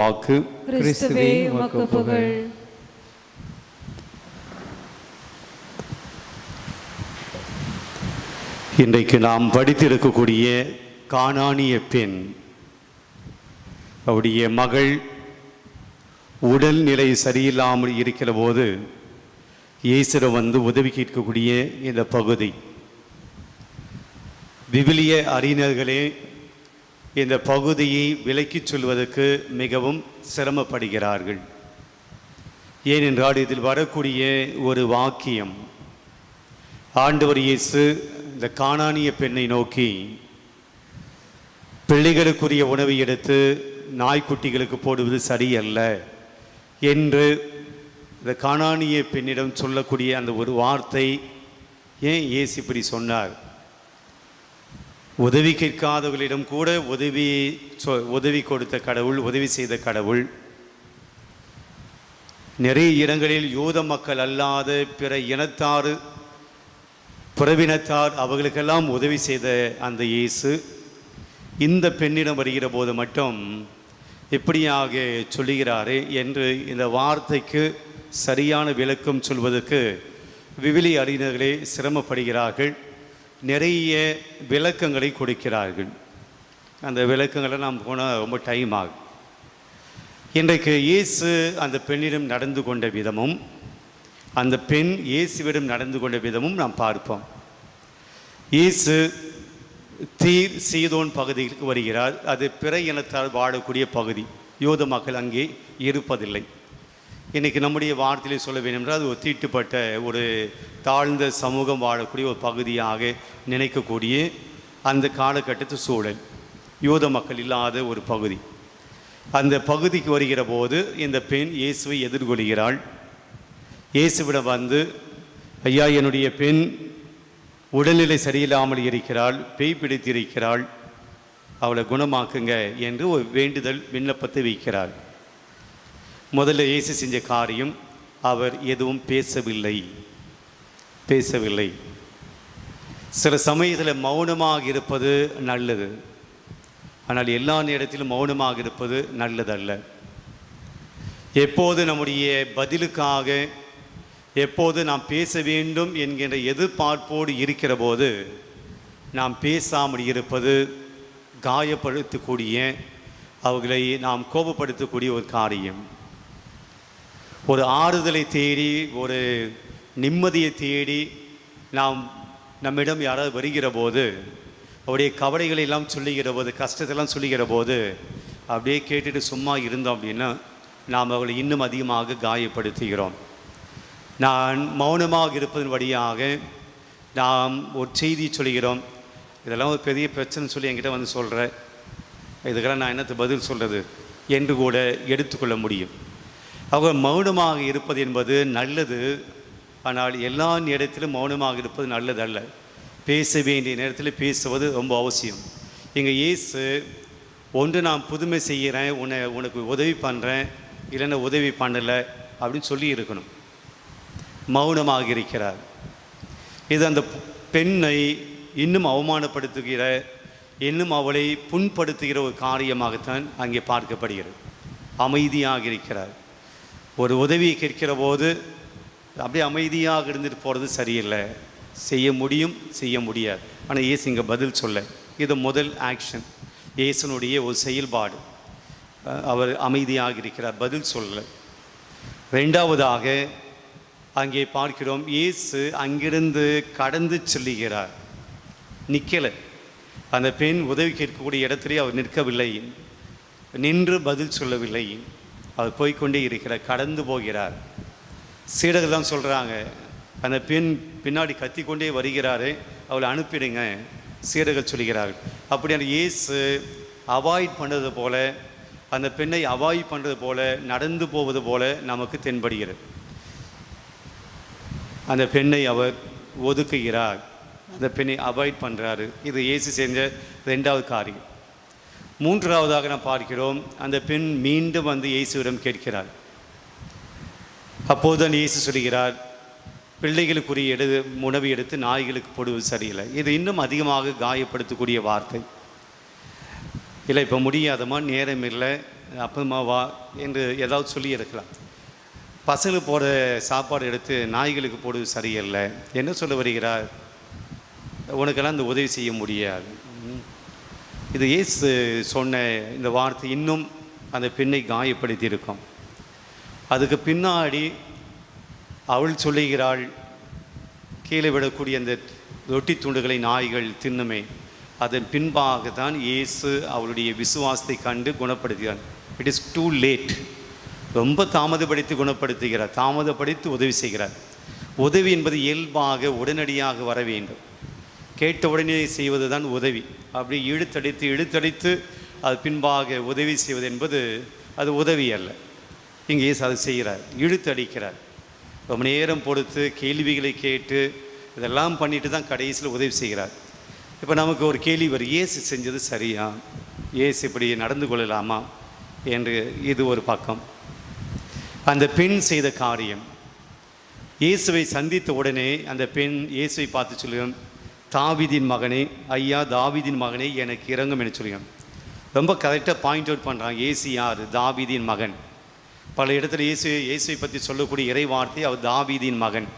வாக்கு. கிறிஸ்துவே உமக்கு புகழ். இன்றைக்கு நாம் படித்திருக்கக்கூடிய கானானிய பெண், அவருடைய மகள் உடல்நிலை சரியில்லாமல் இருக்கிற போது இயேசுவிடம் வந்து உதவி கேட்கக்கூடிய இந்த பகுதி. விவிலிய அறிஞர்களே இந்த பகுதியை விலக்கிச் சொல்வதற்கு மிகவும் சிரமப்படுகிறார்கள். ஏனென்றால் இதில் வரக்கூடிய ஒரு வாக்கியம், ஆண்டவர் இயேசு இந்த கானானிய பெண்ணை நோக்கி பிள்ளைகளுக்குரிய உணவை எடுத்து நாய்க்குட்டிகளுக்கு போடுவது சரியல்ல என்று இந்த கானானிய பெண்ணிடம் சொல்லக்கூடிய அந்த ஒரு வார்த்தை, ஏன் இயேசு இப்படி சொன்னார்? உதவி கேட்காதவர்களிடம் கூட உதவி கொடுத்த கடவுள், உதவி செய்த கடவுள். நிறைய இடங்களில் யூத மக்கள் அல்லாத பிற இனத்தார், புறவினத்தார், அவர்களுக்கெல்லாம் உதவி செய்த அந்த இயேசு இந்த பெண்ணிடம் வருகிற போது மட்டும் இப்படியாக சொல்லுகிறாரே என்று இந்த வார்த்தைக்கு சரியான விளக்கம் சொல்வதற்கு விவிலிய அறிஞர்களே சிரமப்படுகிறார்கள். நிறைய விளக்கங்களை கொடுக்கிறார்கள். அந்த விளக்கங்களை நாம் போனால் ரொம்ப டைம் ஆகும். இன்றைக்கு இயேசு அந்த பெண்ணிடம் நடந்து கொண்ட விதமும் அந்த பெண் இயேசுவிடம் நடந்து கொண்ட விதமும் நாம் பார்ப்போம். இயேசு தீர் சீதோன் பகுதிக்கு வருகிறார். அது பிற இனத்தால் வாழக்கூடிய பகுதி. யூத மக்கள் அங்கே இருப்பதில்லை. இன்றைக்கி நம்முடைய வார்த்தையிலே சொல்ல வேண்டும் என்றால் அது ஒரு தீட்டுப்பட்ட ஒரு தாழ்ந்த சமூகம் வாழக்கூடிய ஒரு பகுதியாக நினைக்கக்கூடிய அந்த காலகட்டத்து சூழல், யூத மக்கள் இல்லாத ஒரு பகுதி. அந்த பகுதிக்கு வருகிற போது இந்த பெண் இயேசுவை எதிர்கொள்கிறாள். இயேசுவிடம் வந்து, ஐயா, என்னுடைய பெண் உடல்நிலை சரியில்லாமல் இருக்கிறாள், பேய் பிடித்திருக்கிறாள், அவளை குணமாக்குங்க என்று ஒரு வேண்டுதல் விண்ணப்பத்தை வைக்கிறாள். முதல்ல இயேசு செஞ்ச காரியம், அவர் எதுவும் பேசவில்லை. சில சமயத்தில் மௌனமாக இருப்பது நல்லது, ஆனால் எல்லா நேரத்திலும் மௌனமாக இருப்பது நல்லதல்ல. எப்போது நம்முடைய பதிலுக்காக, எப்போது நாம் பேச வேண்டும் என்கின்ற எதிர்பார்ப்போடு இருக்கிற போது நாம் பேசாமல் இருப்பது காயப்படுத்தக்கூடிய, அவர்களை நாம் கோபப்படுத்தக்கூடிய ஒரு காரியம். ஒரு ஆறுதலை தேடி, ஒரு நிம்மதியை தேடி நம்மிடம் யாராவது வருகிற போது, அவருடைய கவலைகளை எல்லாம் சொல்லுகிற போது, கஷ்டத்தெல்லாம் சொல்லுகிற போது அப்படியே கேட்டுட்டு சும்மா இருந்தோம் அப்படின்னா நாம் அவளை இன்னும் அதிகமாக காயப்படுத்துகிறோம். நான் மௌனமாக இருப்பதன் வழியாக நாம் ஒரு செய்தி சொல்கிறோம். இதெல்லாம் ஒரு பெரிய பிரச்சனை சொல்லி என்கிட்ட வந்து சொல்கிறேன், இதுக்கெல்லாம் நான் என்னத்தை பதில் சொல்கிறது என்று கூட எடுத்துக்கொள்ள முடியும். அவர் மௌனமாக இருப்பது என்பது நல்லது, ஆனால் எல்லா நேரத்திலும் மௌனமாக இருப்பது நல்லதல்ல. பேச வேண்டிய நேரத்தில் பேசுவது ரொம்ப அவசியம். எங்கள் இயேசு, ஒன்று நான் புதுமை செய்கிறேன், உனக்கு உதவி பண்ணுறேன், இல்லைன்னா உதவி பண்ணலை அப்படின்னு சொல்லி இருக்கணும். மௌனமாக இருக்கிறார். இது அந்த பெண்ணை இன்னும் அவமானப்படுத்துகிற, இன்னும் அவளை புண்படுத்துகிற ஒரு காரியமாகத்தான் அங்கே பார்க்கப்படுகிறது. அமைதியாக இருக்கிறார். ஒரு உதவியை கேட்கிற போது அப்படியே அமைதியாக இருந்துட்டு போகிறது சரியில்லை. செய்ய முடியும், செய்ய முடியாது. ஆனால் இயேசு இங்கே பதில் சொல்ல, இது முதல் ஆக்ஷன், இயேசுனுடைய ஒரு செயல்பாடு. அவர் அமைதியாக இருக்கிறார், பதில் சொல்ல. ரெண்டாவதாக அங்கே பார்க்கிறோம், இயேசு அங்கிருந்து கடந்து செல்லுகிறார். நிற்கலை. அந்த பெண் உதவி கேட்கக்கூடிய இடத்திலே அவர் நிற்கவில்லை, நின்று பதில் சொல்லவில்லை. அவர் போய்கொண்டே இருக்கிறார், கடந்து போகிறார். சீடர்கள் தான் சொல்கிறாங்க, அந்த பெண் பின்னாடி கத்திக்கொண்டே வருகிறாரு, அவளை அனுப்பிடுங்க. சீடர்கள் சொல்கிறார்கள். அப்படியான இயேசு அவாய்ட் பண்ணுறது போல, அந்த பெண்ணை அவாய்ட் பண்ணுறது போல, நடந்து போவது போல நமக்கு தென்படுகிறது. அந்த பெண்ணை அவர் ஒதுக்குகிறார், அந்த பெண்ணை அவாய்ட் பண்ணுறாரு. இது இயேசு செஞ்ச ரெண்டாவது காரியம். மூன்றாவதாக நாம் பார்க்கிறோம், அந்த பெண் மீண்டும் வந்து இயேசுவிடம் கேட்கிறார். அப்போதுதான் இயேசு சொல்கிறார், பிள்ளைகளுக்குரிய உணவு எடுத்து நாய்களுக்கு போடுவது சரியில்லை. இது இன்னும் அதிகமாக காயப்படுத்தக்கூடிய வார்த்தை. இல்லை, இப்போ முடியாதமா, நேரம் இல்லை, அப்புறமா வா என்று ஏதாவது சொல்லி இருக்கலாம். பசங்களுக்கு போகிற சாப்பாடு எடுத்து நாய்களுக்கு போடுவது சரியில்லை. என்ன சொல்ல வருகிறார்? உனக்கெல்லாம் இந்த உதவி செய்ய முடியாது. இது இயேசு சொன்ன இந்த வார்த்தை இன்னும் அந்த பெண்ணை காயப்படுத்தி இருக்கும். அதுக்கு பின்னாடி அவள் சொல்லுகிறாள், கீழே விடக்கூடிய அந்த ரொட்டி துண்டுகளை நாய்கள் தின்னுமே. அதன் பின்பாக தான் இயேசு அவளுடைய விசுவாசத்தை கண்டு குணப்படுத்துகிறார். It is too late. ரொம்ப தாமதப்படுத்தி குணப்படுத்துகிறார், தாமதப்படுத்தி உதவி செய்கிறார். உதவி என்பது இயல்பாக உடனடியாக வர வேண்டும். கேட்ட உடனே செய்வது தான் உதவி. அப்படி இழுத்தடித்து அது பின்பாக உதவி செய்வது என்பது அது உதவி அல்ல. இங்கே இயேசு அதை செய்கிறார், இழுத்தடிக்கிறார். ரொம்ப நேரம் பொறுத்து கேள்விகளை கேட்டு இதெல்லாம் பண்ணிட்டு தான் கடைசியில் உதவி செய்கிறார். இப்போ நமக்கு ஒரு கேள்வி வரும், இயேசு செஞ்சது சரியா? இயேசு இப்படி நடந்து கொள்ளலாமா என்று. இது ஒரு பக்கம். அந்த பெண் செய்த காரியம், இயேசுவை சந்தித்த உடனே அந்த பெண் இயேசுவை பார்த்து சொல்லுவோம், தாவீதின் மகனே, ஐயா தாவீதின் மகனே எனக்கு இறங்கும் என்று சொல்லுவோம். ரொம்ப கரெக்டாக பாயிண்ட் அவுட் பண்ணுறாங்க. இயேசு யார்? தாவீதின் மகன். பல இடத்துல இயேசுவை பற்றி சொல்லக்கூடிய இறை வார்த்தை அவர் தாவீதின் மகன்.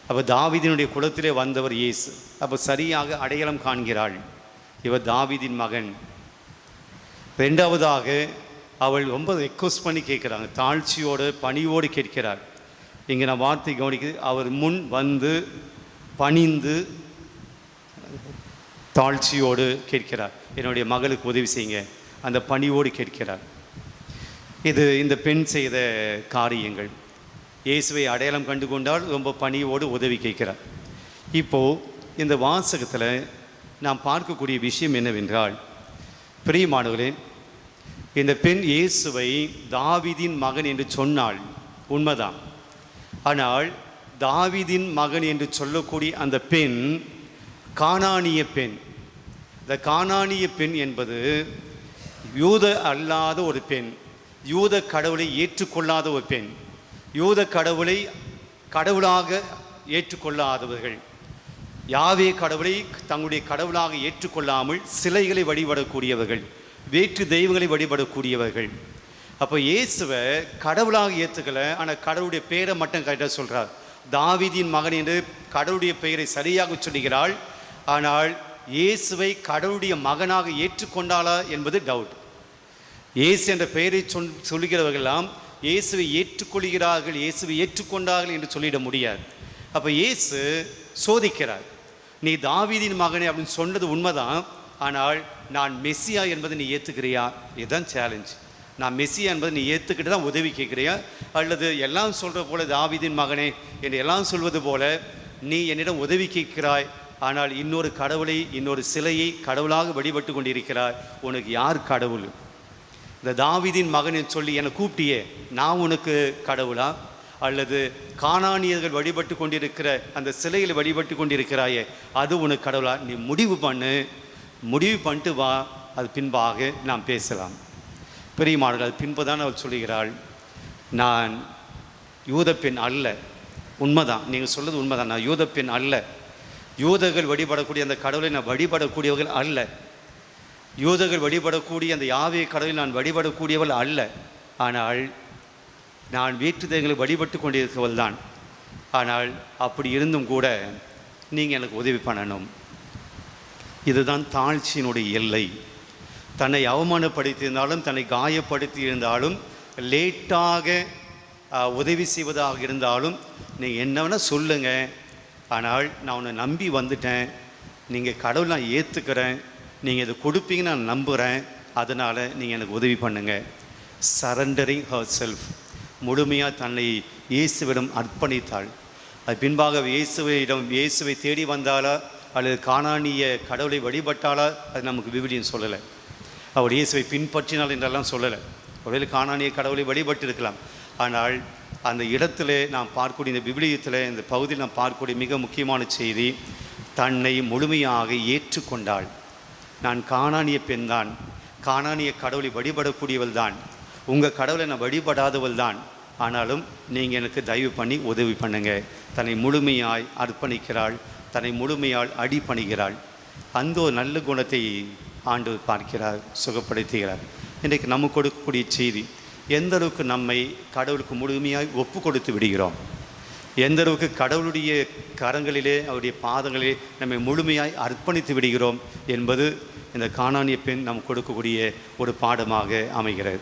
அப்போ தாவீதினுடைய குலத்திலே வந்தவர் இயேசு. அப்போ சரியாக அடையாளம் காண்கிறாள், இவர் தாவீதின் மகன். ரெண்டாவதாக அவள் ரொம்ப ரெக்வஸ்ட் பண்ணி கேட்குறாங்க, தாழ்ச்சியோடு பணிவோடு கேட்கிறார். இங்கே நான் வார்த்தை கவனிக்குது, அவர் முன் வந்து பணிந்து தாழ்ச்சியோடு கேட்கிறார், என்னுடைய மகளுக்கு உதவி செய்யுங்க. அந்த பணிவோடு கேட்கிறார். இது இந்த பெண் செய்த காரியங்கள். இயேசுவை அடையாளம் கண்டு கொண்டால் ரொம்ப பணியோடு உதவி கேட்கிறார். இப்போது இந்த வாசகத்தில் நாம் பார்க்கக்கூடிய விஷயம் என்னவென்றால், பிரியமானவர்களே, இந்த பெண் இயேசுவை தாவீதின் மகன் என்று சொன்னாள், உண்மைதான். ஆனால் தாவீதின் மகன் என்று சொல்லக்கூடிய அந்த பெண் கானானிய பெண். இந்த கானானிய பெண் என்பது யூத அல்லாத ஒரு பெண், யூத கடவுளை ஏற்றுக்கொள்ளாத ஒரு பெண். யூத கடவுளை கடவுளாக ஏற்றுக்கொள்ளாதவர்கள், யாவே கடவுளை தங்களுடைய கடவுளாக ஏற்றுக்கொள்ளாமல் சிலைகளை வழிபடக்கூடியவர்கள், வேற்று தெய்வங்களை வழிபடக்கூடியவர்கள். அப்போ இயேசுவை கடவுளாக ஏற்றுக்கலை, ஆனால் கடவுளுடைய பெயரை மட்டும் கரெக்டாக சொல்கிறார். தாவீதின் மகன் என்று கடவுளுடைய பெயரை சரியாக சொல்லுகிறாள். ஆனால் இயேசுவை கடவுளுடைய மகனாக ஏற்றுக்கொண்டாளா என்பது டவுட். இயேசு என்ற பெயரை சொல்லுகிறவர்களெல்லாம் இயேசுவை ஏற்றுக்கொள்கிறார்கள், இயேசுவை ஏற்றுக்கொண்டார்கள் என்று சொல்லிட முடியாது. அப்போ இயேசு சோதிக்கிறார். நீ தாவீதின் மகனே அப்படின்னு சொன்னது உண்மைதான், ஆனால் நான் மெஸ்ஸியா என்பதை நீ ஏற்றுக்கிறியா? இதுதான் சேலஞ்ச். நான் மெஸ்ஸியா என்பதை நீ ஏற்றுக்கிட்டு தான் உதவி கேட்குறியா, அல்லது எல்லாம் சொல்கிற போல தாவீதின் மகனே என்று எல்லாம் சொல்வது போல நீ என்னிடம் உதவி கேட்கிறாய், ஆனால் இன்னொரு கடவுளை, இன்னொரு சிலையை கடவுளாக வழிபட்டு கொண்டிருக்கிறாய். உனக்கு யார் கடவுள்? இந்த தாவீதின் மகன் சொல்லி என்னை கூப்பிட்டியே, நான் உனக்கு கடவுளா? அல்லது கானானியர்கள் வழிபட்டு கொண்டிருக்கிற அந்த சிலைகளை வழிபட்டு கொண்டிருக்கிறாயே, அது உனக்கு கடவுளா? நீ முடிவு பண்ணிட்டு வா, அது பின்பாக நாம் பேசலாம். பெரியமானவர்கள் அது பின்பு தான் அவள் சொல்லுகிறாள், நான் யூத பெண் அல்ல. உண்மைதான், நீங்கள் சொல்வது உண்மைதான், நான் யூத பெண் அல்ல. யூதர்கள் வழிபடக்கூடிய அந்த கடவுளை நான் வழிபடக்கூடியவர்கள் அல்ல. யூதர்கள் வழிபடக்கூடிய அந்த யாவே கடவுளை நான் வழிபடக்கூடியவள் அல்ல. ஆனால் நான் வேற்று தெய்வங்களை வழிபட்டு கொண்டிருக்கவள் தான். ஆனால் அப்படி இருந்தும் கூட நீங்கள் எனக்கு உதவி பண்ணணும். இதுதான் தாழ்ச்சியினுடைய எல்லை. தன்னை அவமானப்படுத்தியிருந்தாலும், தன்னை காயப்படுத்தி இருந்தாலும், லேட்டாக உதவி செய்வதாக இருந்தாலும், நீங்கள் என்ன வேணால் சொல்லுங்கள், ஆனால் நான் உன்னை நம்பி வந்துட்டேன், நீங்கள் கடவுளை நான் ஏற்றுக்கிறேன், நீங்கள் இதை கொடுப்பீங்கன்னு நான் நம்புகிறேன், அதனால் நீங்கள் எனக்கு உதவி பண்ணுங்கள். சரண்டரிங் ஹர் செல்ஃப், முழுமையாக தன்னை இயேசுவிடம் அர்ப்பணித்தாள். அது பின்பாக இயேசுவை தேடி வந்தாளா அல்லது கானானிய கடவுளை வழிபட்டாளா, அது நமக்கு விவிலியம் சொல்லலை. அவள் இயேசுவை பின்பற்றினாள் என்றெல்லாம் சொல்லலை. ஒருவேளை கானானிய கடவுளை வழிபட்டு இருக்கலாம். ஆனால் அந்த இடத்துல நாம் பார்க்கக்கூடிய, இந்த விவிலியத்தில் இந்த பகுதியில் நாம் பார்க்கக்கூடிய மிக முக்கியமான செய்தி, தன்னை முழுமையாக ஏற்றுக்கொண்டாள். நான் கானானிய பெண் தான், கானானிய கடவுளை வழிபடக்கூடியவள் தான், உங்கள் கடவுளை நான் வழிபடாதவள் தான், ஆனாலும் நீங்கள் எனக்கு தயவு பண்ணி உதவி பண்ணுங்க. தன்னை முழுமையாய் அர்ப்பணிக்கிறாள், தன்னை முழுமையால் அடிபணிகிறாள். அந்த ஒரு நல்ல குணத்தை ஆண்டவர் பார்க்கிறார், சுகப்படுத்துகிறார். இன்றைக்கு நம்ம கொடுக்கக்கூடிய செய்தி. எந்த அளவுக்கு நம்மை கடவுளுக்கு முழுமையாய் ஒப்பு கொடுத்து விடுகிறோம், எந்த அளவுக்கு கடவுளுடைய கரங்களிலே அவருடைய பாதங்களிலே நம்மை முழுமையாய் அர்ப்பணித்து விடுகிறோம் என்பது இந்த கானானிய பெண் நாம் கொடுக்கக்கூடிய ஒரு பாடமாக அமைகிறது.